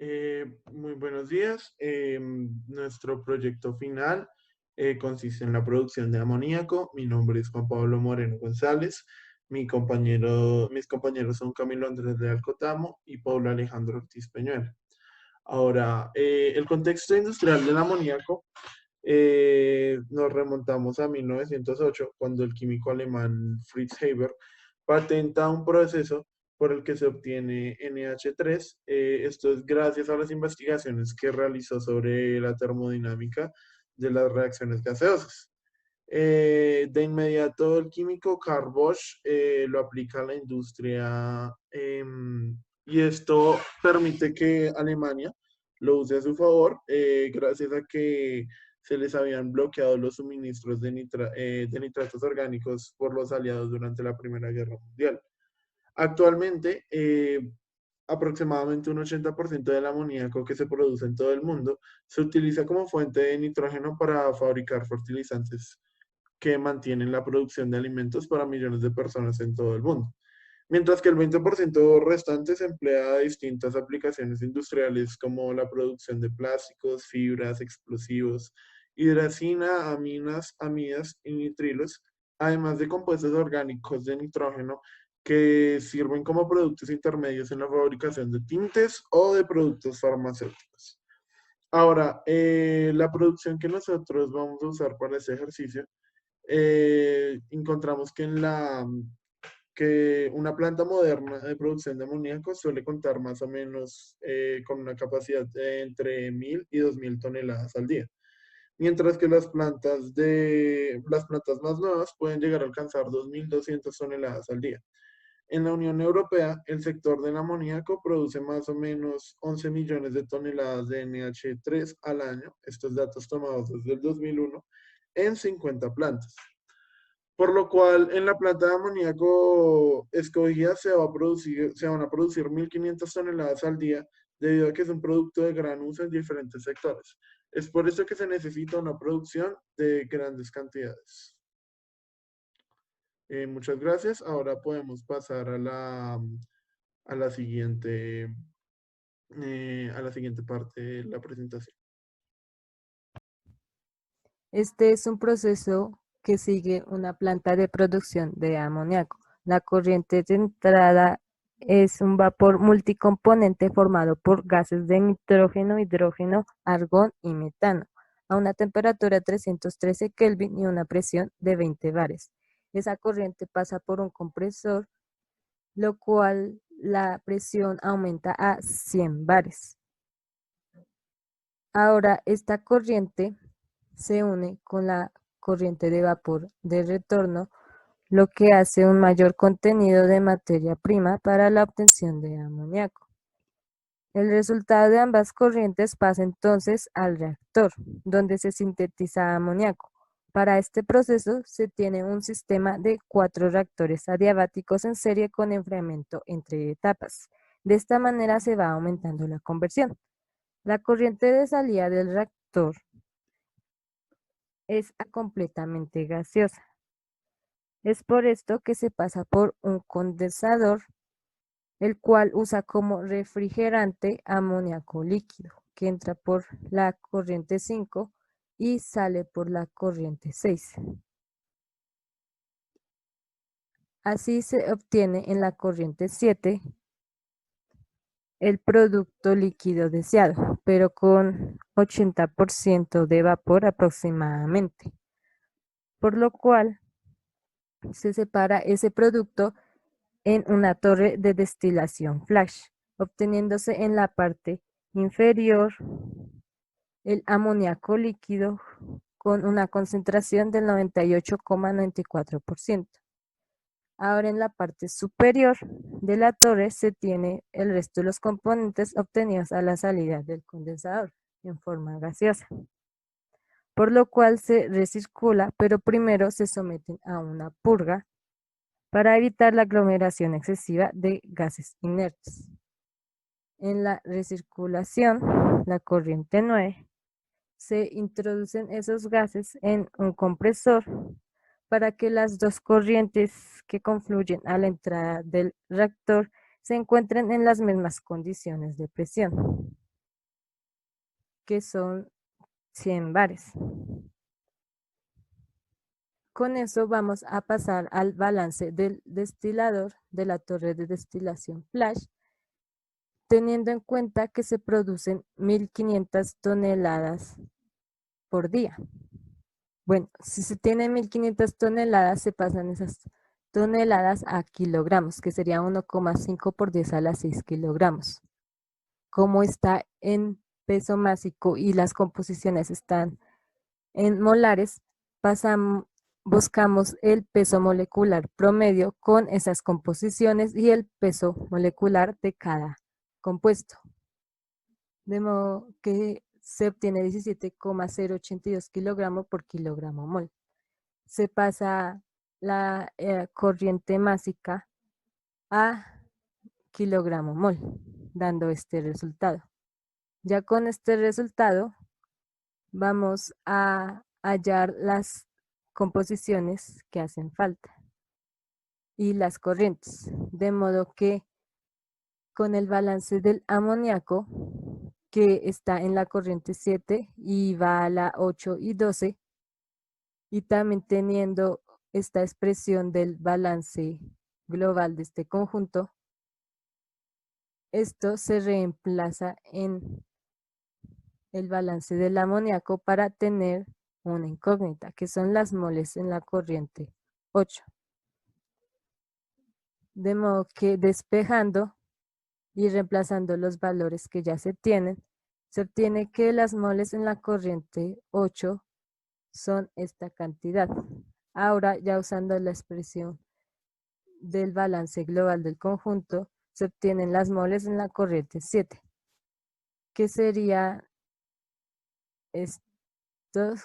Muy buenos días. Nuestro proyecto final consiste en la producción de amoníaco. Mi nombre es Juan Pablo Moreno González. Mis compañeros son Camilo Andrés de Alcotamo y Pablo Alejandro Ortiz Peñuela. Ahora, el contexto industrial del amoníaco nos remontamos a 1908, cuando el químico alemán Fritz Haber patenta un proceso por el que se obtiene NH3. Esto es gracias a las investigaciones que realizó sobre la termodinámica de las reacciones gaseosas. De inmediato, el químico Carl Bosch lo aplica a la industria, y esto permite que Alemania lo use a su favor, gracias a que se les habían bloqueado los suministros de nitratos orgánicos por los aliados durante la Primera Guerra Mundial. Actualmente, aproximadamente un 80% del amoníaco que se produce en todo el mundo se utiliza como fuente de nitrógeno para fabricar fertilizantes que mantienen la producción de alimentos para millones de personas en todo el mundo. Mientras que el 20% restante se emplea a distintas aplicaciones industriales como la producción de plásticos, fibras, explosivos, hidracina, aminas, amidas y nitrilos, además de compuestos orgánicos de nitrógeno que sirven como productos intermedios en la fabricación de tintes o de productos farmacéuticos. Ahora, la producción que nosotros vamos a usar para este ejercicio, encontramos que una planta moderna de producción de amoníaco suele contar más o menos con una capacidad de entre 1.000 y 2.000 toneladas al día, mientras que las plantas más nuevas pueden llegar a alcanzar 2.200 toneladas al día. En la Unión Europea, el sector del amoníaco produce más o menos 11 millones de toneladas de NH3 al año, estos datos tomados desde el 2001, en 50 plantas. Por lo cual, en la planta de amoníaco escogida se van a producir 1.500 toneladas al día, debido a que es un producto de gran uso en diferentes sectores. Es por eso que se necesita una producción de grandes cantidades. Muchas gracias. Ahora podemos pasar a la siguiente, a la siguiente parte de la presentación. Este es un proceso que sigue una planta de producción de amoníaco. La corriente de entrada es un vapor multicomponente formado por gases de nitrógeno, hidrógeno, argón y metano, a una temperatura de 313 Kelvin y una presión de 20 bares. Esa corriente pasa por un compresor, lo cual la presión aumenta a 100 bares. Ahora, esta corriente se une con la corriente de vapor de retorno, lo que hace un mayor contenido de materia prima para la obtención de amoníaco. El resultado de ambas corrientes pasa entonces al reactor, donde se sintetiza amoníaco. Para este proceso se tiene un sistema de 4 reactores adiabáticos en serie con enfriamiento entre etapas. De esta manera se va aumentando la conversión. La corriente de salida del reactor es completamente gaseosa. Es por esto que se pasa por un condensador, el cual usa como refrigerante amoníaco líquido, que entra por la corriente 5 y sale por la corriente 6. Así se obtiene en la corriente 7 el producto líquido deseado, pero con 80% de vapor aproximadamente, por lo cual se separa ese producto en una torre de destilación flash, obteniéndose en la parte inferior el amoníaco líquido con una concentración del 98,94%. Ahora en la parte superior de la torre se tiene el resto de los componentes obtenidos a la salida del condensador en forma gaseosa, por lo cual se recircula, pero primero se someten a una purga para evitar la aglomeración excesiva de gases inertes. En la recirculación, la corriente 9, se introducen esos gases en un compresor para que las dos corrientes que confluyen a la entrada del reactor se encuentren en las mismas condiciones de presión. que son 100 bares. Con eso vamos a pasar al balance del destilador de la torre de destilación flash, teniendo en cuenta que se producen 1.500 toneladas por día. Bueno, si se tiene 1.500 toneladas, se pasan esas toneladas a kilogramos, que sería 1,5 por 10 a la 6 kilogramos. Como está en peso másico y las composiciones están en molares, buscamos el peso molecular promedio con esas composiciones y el peso molecular de cada compuesto. De modo que se obtiene 17,082 kilogramos por kilogramo mol. Se pasa la corriente másica a kilogramo mol, dando este resultado. Ya con este resultado vamos a hallar las composiciones que hacen falta y las corrientes, de modo que con el balance del amoníaco, que está en la corriente 7 y va a la 8 y 12, y también teniendo esta expresión del balance global de este conjunto, esto se reemplaza en el balance del amoníaco para tener una incógnita, que son las moles en la corriente 8. De modo que despejando y reemplazando los valores que ya se tienen, se obtiene que las moles en la corriente 8 son esta cantidad. Ahora, ya usando la expresión del balance global del conjunto, se obtienen las moles en la corriente 7, que sería estos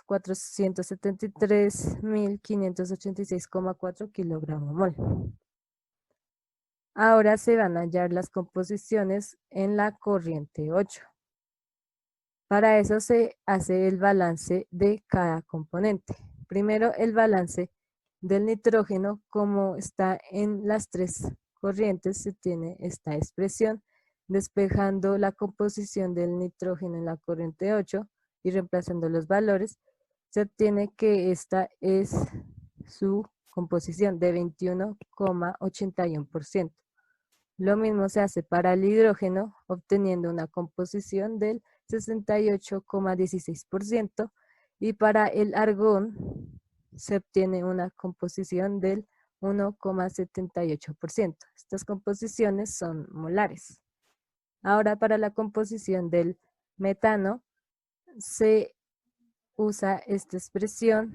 473.586,4 kilogramos mol. Ahora se van a hallar las composiciones en la corriente 8. Para eso se hace el balance de cada componente. Primero el balance del nitrógeno, como está en las tres corrientes, se tiene esta expresión, despejando la composición del nitrógeno en la corriente 8 y reemplazando los valores, se obtiene que esta es su composición de 21,81%. Lo mismo se hace para el hidrógeno, obteniendo una composición del 68,16%, y para el argón se obtiene una composición del 1,78%. Estas composiciones son molares. Ahora, para la composición del metano se usa esta expresión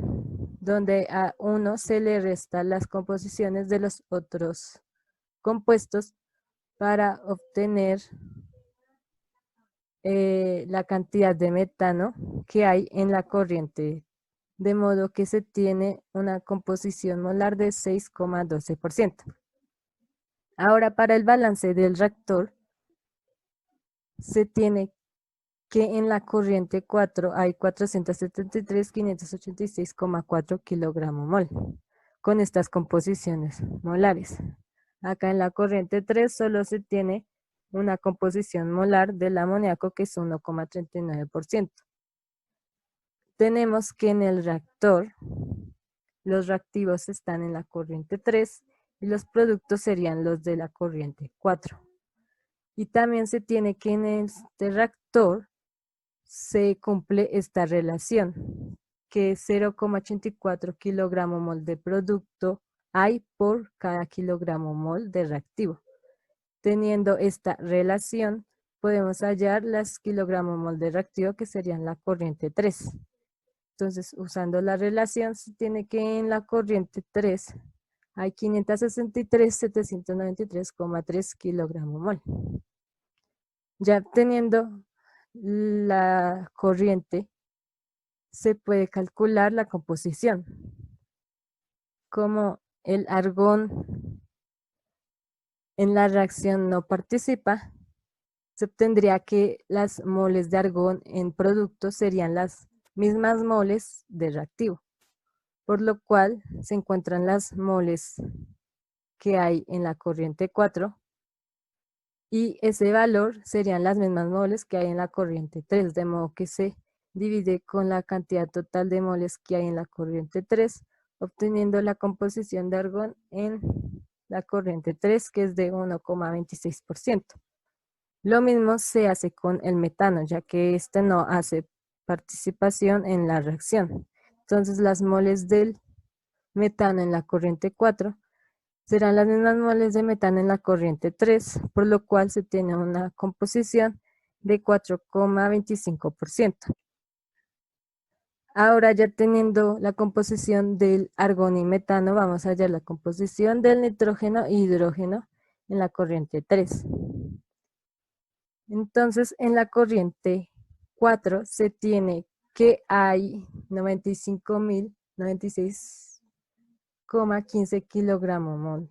donde a uno se le resta las composiciones de los otros compuestos para obtener la cantidad de metano que hay en la corriente, de modo que se tiene una composición molar de 6,12%. Ahora, para el balance del reactor, se tiene que en la corriente 4 hay 473.586,4 kilogramos mol, con estas composiciones molares. Acá en la corriente 3 solo se tiene una composición molar del amoníaco, que es 1,39%. Tenemos que en el reactor los reactivos están en la corriente 3 y los productos serían los de la corriente 4. Y también se tiene que en este reactor se cumple esta relación, que es 0,84 kilogramo mol de producto hay por cada kilogramo mol de reactivo. Teniendo esta relación, podemos hallar las kilogramos mol de reactivo, que serían la corriente 3. Entonces, usando la relación, se tiene que en la corriente 3 hay 563.793,3 kilogramos mol. Ya teniendo la corriente, se puede calcular la composición. Como el argón en la reacción no participa, se obtendría que las moles de argón en producto serían las mismas moles de reactivo, por lo cual se encuentran las moles que hay en la corriente 4 y ese valor serían las mismas moles que hay en la corriente 3, de modo que se divide con la cantidad total de moles que hay en la corriente 3, obteniendo la composición de argón en la corriente 3, que es de 1,26%. Lo mismo se hace con el metano, ya que este no hace participación en la reacción. Entonces, las moles del metano en la corriente 4 serán las mismas moles de metano en la corriente 3, por lo cual se tiene una composición de 4,25%. Ahora, ya teniendo la composición del argón y metano, vamos a hallar la composición del nitrógeno e hidrógeno en la corriente 3. Entonces, en la corriente 4 se tiene que hay 95.096,15 kilogramos mol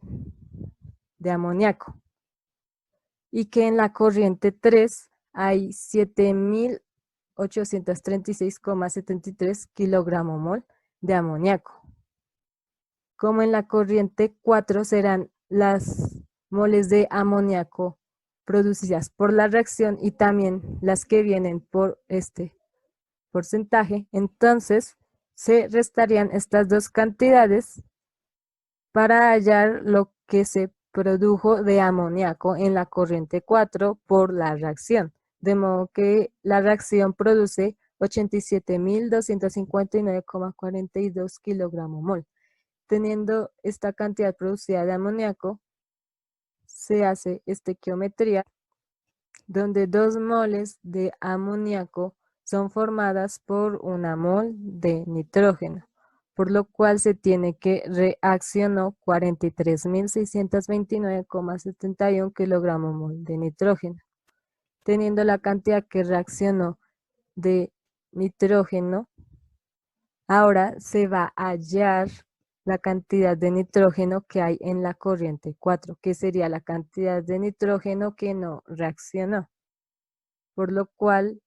de amoníaco, y que en la corriente 3 hay 7.836,73 kilogramos mol de amoníaco. Como en la corriente 4 serán las moles de amoníaco producidas por la reacción y también las que vienen por este porcentaje, entonces se restarían estas dos cantidades para hallar lo que se produjo de amoníaco en la corriente 4 por la reacción, de modo que la reacción produce 87.259,42 kilogramos mol. Teniendo esta cantidad producida de amoníaco, se hace estequiometría, donde 2 moles de amoníaco son formadas por 1 mol de nitrógeno, por lo cual se tiene que reaccionó 43.629,71 kilogramos mol de nitrógeno. Teniendo la cantidad que reaccionó de nitrógeno, ahora se va a hallar la cantidad de nitrógeno que hay en la corriente 4, que sería la cantidad de nitrógeno que no reaccionó, por lo cual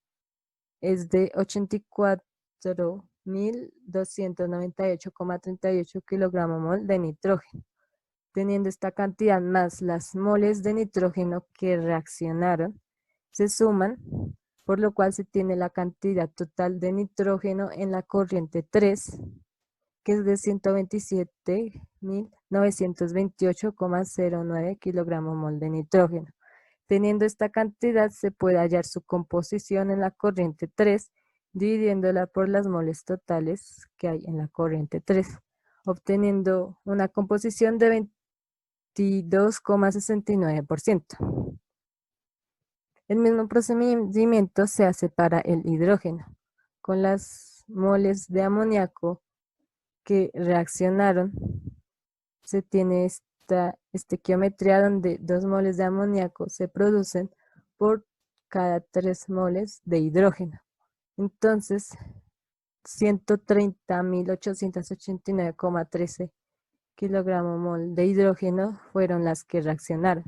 es de 84.298,38 kilogramos mol de nitrógeno. Teniendo esta cantidad más las moles de nitrógeno que reaccionaron, se suman, por lo cual se tiene la cantidad total de nitrógeno en la corriente 3, que es de 127.928,09 kilogramos mol de nitrógeno. Teniendo esta cantidad, se puede hallar su composición en la corriente 3, dividiéndola por las moles totales que hay en la corriente 3, obteniendo una composición de 22,69%. El mismo procedimiento se hace para el hidrógeno. Con las moles de amoníaco que reaccionaron, se tiene esta estequiometría donde 2 moles de amoníaco se producen por cada 3 moles de hidrógeno. Entonces, 130.889,13 kilogramos mol de hidrógeno fueron las que reaccionaron.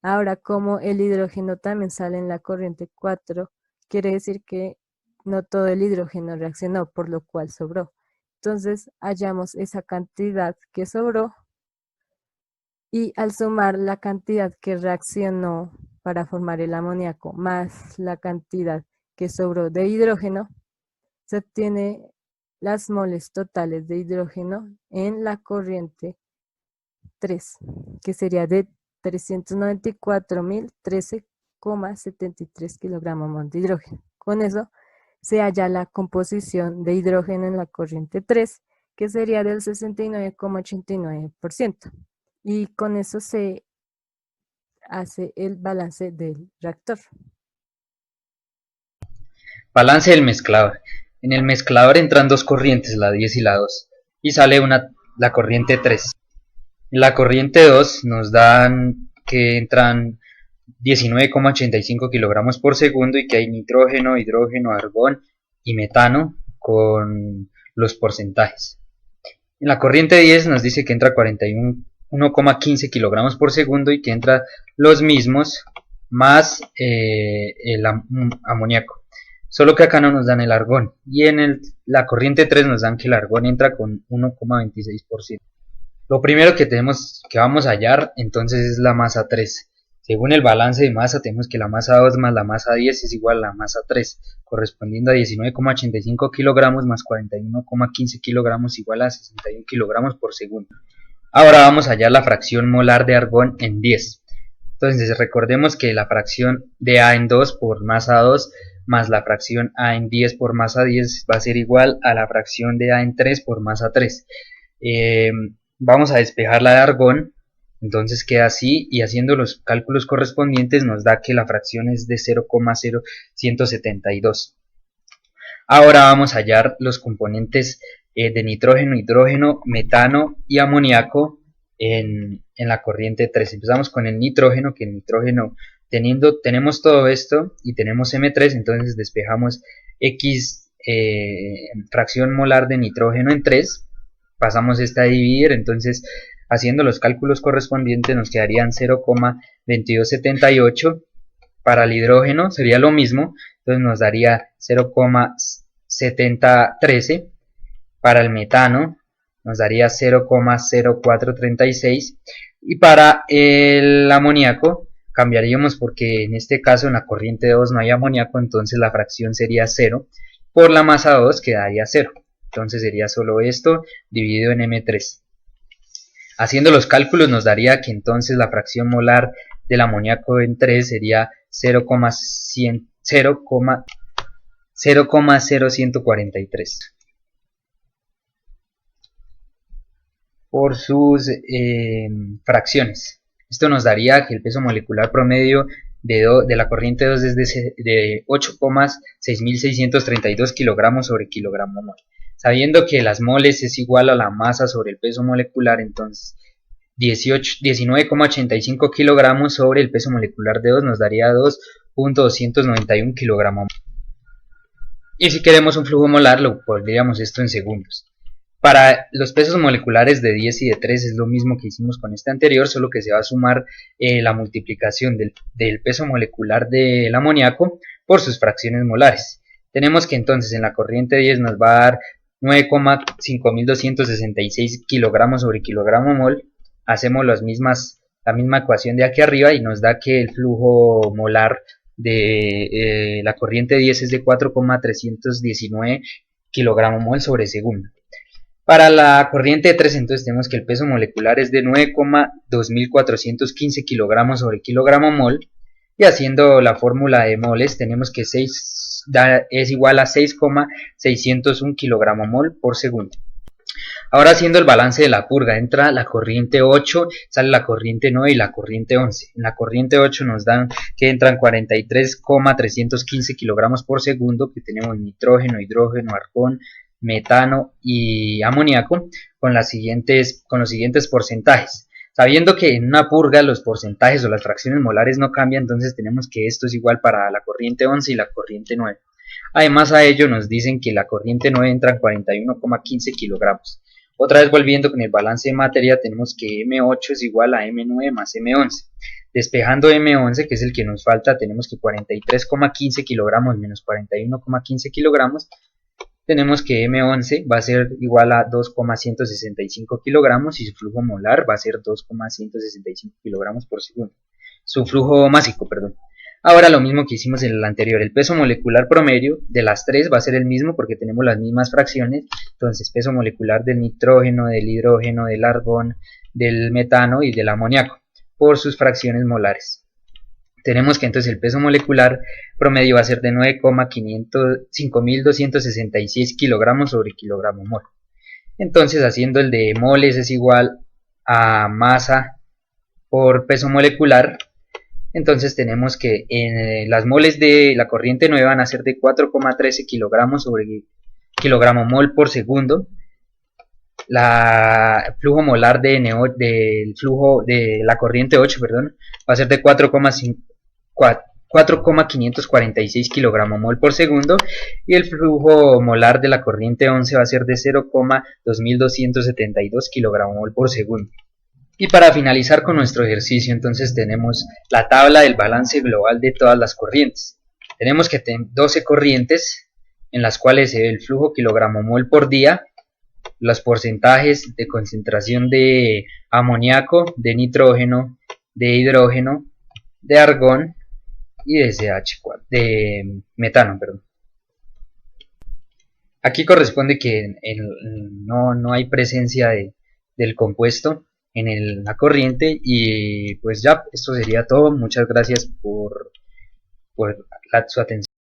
Ahora, como el hidrógeno también sale en la corriente 4, quiere decir que no todo el hidrógeno reaccionó, por lo cual sobró. Entonces, hallamos esa cantidad que sobró y al sumar la cantidad que reaccionó para formar el amoníaco más la cantidad que sobró de hidrógeno, se obtiene las moles totales de hidrógeno en la corriente 3, que sería de 394.013,73 kilogramos mol de hidrógeno. Con eso se halla la composición de hidrógeno en la corriente 3, que sería del 69,89%. Y con eso se hace el balance del reactor. Balance del mezclador. En el mezclador entran dos corrientes, la 10 y la 2, y sale la corriente 3. En la corriente 2 nos dan que entran 19,85 kilogramos por segundo y que hay nitrógeno, hidrógeno, argón y metano con los porcentajes. En la corriente 10 nos dice que entra 41,15 kilogramos por segundo y que entra los mismos más el amoníaco. Solo que acá no nos dan el argón. Y en la corriente 3 nos dan que el argón entra con 1,26%. Lo primero que vamos a hallar entonces es la masa 3, Según el balance de masa, tenemos que la masa 2 más la masa 10 es igual a la masa 3, correspondiendo a 19,85 kilogramos más 41,15 kilogramos igual a 61 kilogramos por segundo. Ahora vamos a hallar la fracción molar de argón en 10. Entonces recordemos que la fracción de A en 2 por masa 2 más la fracción A en 10 por masa 10 va a ser igual a la fracción de A en 3 por masa 3. Vamos a despejar la de argón, entonces queda así, y haciendo los cálculos correspondientes nos da que la fracción es de 0,0172. Ahora vamos a hallar los componentes de nitrógeno, hidrógeno, metano y amoníaco en la corriente 3. Empezamos con el nitrógeno, que el nitrógeno tenemos todo esto y tenemos M3, entonces despejamos X fracción molar de nitrógeno en 3, pasamos esta a dividir, entonces haciendo los cálculos correspondientes nos quedarían 0,2278. Para el hidrógeno sería lo mismo, entonces nos daría 0,7013. Para el metano nos daría 0,0436. Y para el amoníaco cambiaríamos, porque en este caso en la corriente 2 no hay amoníaco, entonces la fracción sería 0. Por la masa 2 quedaría 0. Entonces sería solo esto dividido en M3. Haciendo los cálculos nos daría que entonces la fracción molar del amoníaco en 3 sería 0,0143 por sus fracciones. Esto nos daría que el peso molecular promedio de la corriente 2 es de 8,6632 kilogramos sobre kilogramo mol. Sabiendo que las moles es igual a la masa sobre el peso molecular, entonces 19,85 kilogramos sobre el peso molecular de 2 nos daría 2,291 kilogramos. Y si queremos un flujo molar, lo pondríamos esto en segundos. Para los pesos moleculares de 10 y de 3 es lo mismo que hicimos con este anterior, solo que se va a sumar la multiplicación del peso molecular del amoníaco por sus fracciones molares. Tenemos que entonces en la corriente 10 nos va a dar 9,5266 kilogramos sobre kilogramo mol. Hacemos la misma ecuación de aquí arriba y nos da que el flujo molar de la corriente 10 es de 4,319 kilogramo mol sobre segundo. Para la corriente 3 entonces tenemos que el peso molecular es de 9,2415 kilogramos sobre kilogramo mol, y haciendo la fórmula de moles tenemos que 6 es igual a 6,601 kilogramo mol por segundo. Ahora haciendo el balance de la purga, entra la corriente 8, sale la corriente 9 y la corriente 11. En la corriente 8 nos dan que entran 43,315 kilogramos por segundo, que tenemos nitrógeno, hidrógeno, argón, metano y amoníaco con los siguientes porcentajes. Sabiendo que en una purga los porcentajes o las fracciones molares no cambian, entonces tenemos que esto es igual para la corriente 11 y la corriente 9. Además a ello nos dicen que la corriente 9 entra en 41,15 kilogramos. Otra vez volviendo con el balance de materia, tenemos que M8 es igual a M9 más M11. Despejando M11, que es el que nos falta, tenemos que 43,15 kilogramos menos 41,15 kilogramos. Tenemos que M11 va a ser igual a 2,165 kilogramos y su flujo molar va a ser 2,165 kilogramos por segundo. Su flujo másico, perdón. Ahora lo mismo que hicimos en el anterior, el peso molecular promedio de las tres va a ser el mismo porque tenemos las mismas fracciones. Entonces peso molecular del nitrógeno, del hidrógeno, del argón, del metano y del amoníaco por sus fracciones molares. Tenemos que entonces el peso molecular promedio va a ser de 9,5266 kilogramos sobre kilogramo mol. Entonces haciendo el de moles es igual a masa por peso molecular. Entonces tenemos que las moles de la corriente 9 van a ser de 4,13 kilogramos sobre kilogramo mol por segundo. La flujo molar del flujo de la corriente 8, perdón, va a ser de 4,546 kilogramo mol por segundo, y el flujo molar de la corriente 11 va a ser de 0,2272 kilogramo mol por segundo. Y para finalizar con nuestro ejercicio, entonces tenemos la tabla del balance global de todas las corrientes. Tenemos que tener 12 corrientes en las cuales se ve el flujo kilogramo mol por día, los porcentajes de concentración de amoníaco, de nitrógeno, de hidrógeno, de argón y de CH4, de metano, perdón. Aquí corresponde que no hay presencia del compuesto en la corriente. Y pues ya, esto sería todo. Muchas gracias por su atención.